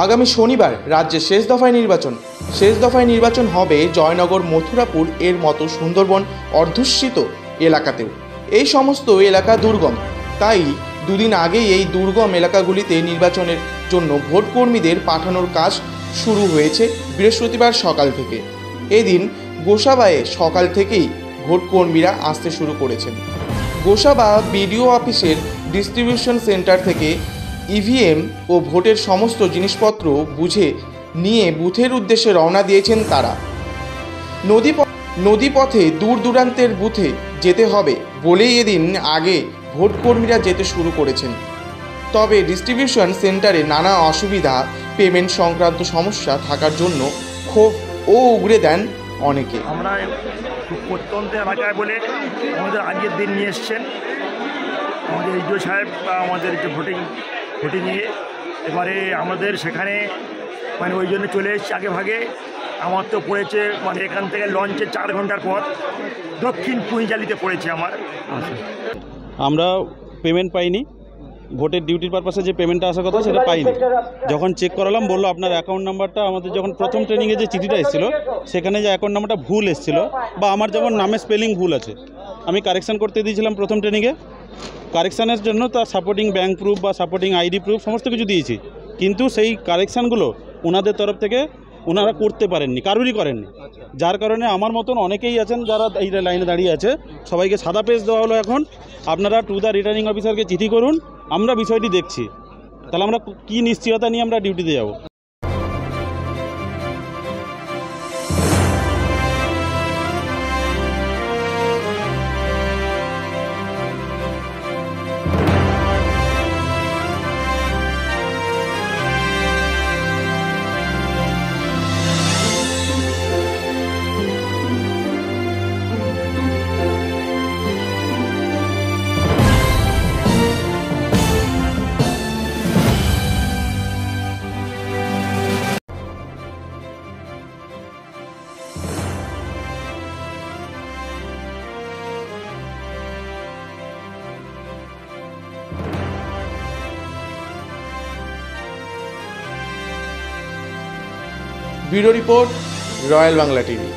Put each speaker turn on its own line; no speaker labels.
আগামী শনিবার রাজ্যের শেষ দফায় নির্বাচন হবে জয়নগর, মথুরাপুর এর মতো সুন্দরবন অধ্যুষিত এলাকাতেও। এই সমস্ত এলাকা দুর্গম, তাই দুদিন আগেই এই দুর্গম এলাকাগুলিতে নির্বাচনের জন্য ভোটকর্মীদের পাঠানোর কাজ শুরু হয়েছে বৃহস্পতিবার সকাল থেকে। এদিন গোসাবায়ে সকাল থেকেই ভোটকর্মীরা আসতে শুরু করেছেন। গোসাবা বিডিও অফিসের ডিস্ট্রিবিউশন সেন্টার থেকে ইভিএম ও ভোটের সমস্ত জিনিসপত্র বুঝে নিয়ে বুথের উদ্দেশ্যে রওনা দিয়েছেন তারা। নদীপথে দূর দূরান্তের বুথে যেতে হবে বলেই এদিন আগে ভোটকর্মীরা যেতে শুরু করেছেন। তবে ডিস্ট্রিবিউশন সেন্টারে নানা অসুবিধা, পেমেন্ট সংক্রান্ত সমস্যা থাকার জন্য ক্ষোভ ও উগরে দেন অনেকে।
আমরা খুব প্রত্যন্ত এলাকায় বলে আমাদের আজকের দিন নিয়ে এসছেন আমাদের এইচও সাহেব বা আমাদের যে ভোটিংয়ে। এবারে আমাদের সেখানে ওই জন্য চলে এসেছি আগে ভাগে। আমার তো পড়েছে এখান থেকে লঞ্চে 4 ঘন্টার পর দক্ষিণ পুঁইজালিতে পড়েছে আমার।
আমরা পেমেন্ট পাইনি, ভোটের ডিউটির পারপাসে যে পেমেন্টটা আসার কথা সেটা পাইনি। যখন চেক করালাম বললো আপনার অ্যাকাউন্ট নাম্বারটা, আমাদের যখন প্রথম ট্রেনিংয়ে যে চিঠিটা এসেছিলো সেখানে যে অ্যাকাউন্ট নাম্বারটা ভুল এসেছিলো, বা আমার যেমন নামে স্পেলিং ভুল আছে, আমি কারেকশান করতে দিয়েছিলাম প্রথম ট্রেনিংয়ে। কারেকশানের জন্য তার সাপোর্টিং ব্যাঙ্ক প্রুফ বা সাপোর্টিং আইডি প্রুফ সমস্ত কিছু দিয়েছি, কিন্তু সেই কারেকশানগুলো ওনাদের তরফ থেকে ওনারা করতে পারেননি, কারুরই করেননি। যার কারণে আমার মতন অনেকেই আছেন যারা এই লাইনে দাঁড়িয়ে আছে, সবাইকে সাদা পেজ দেওয়া হলো। এখন আপনারা টু দ্য রিটার্নিং অফিসারকে চিঠি করুন, আমরা বিষয়টি দেখছি। তাহলে আমরা কী নিশ্চয়তা নিয়ে আমরা ডিউটিতে যাব?
Bureau report, royal Bangla TV.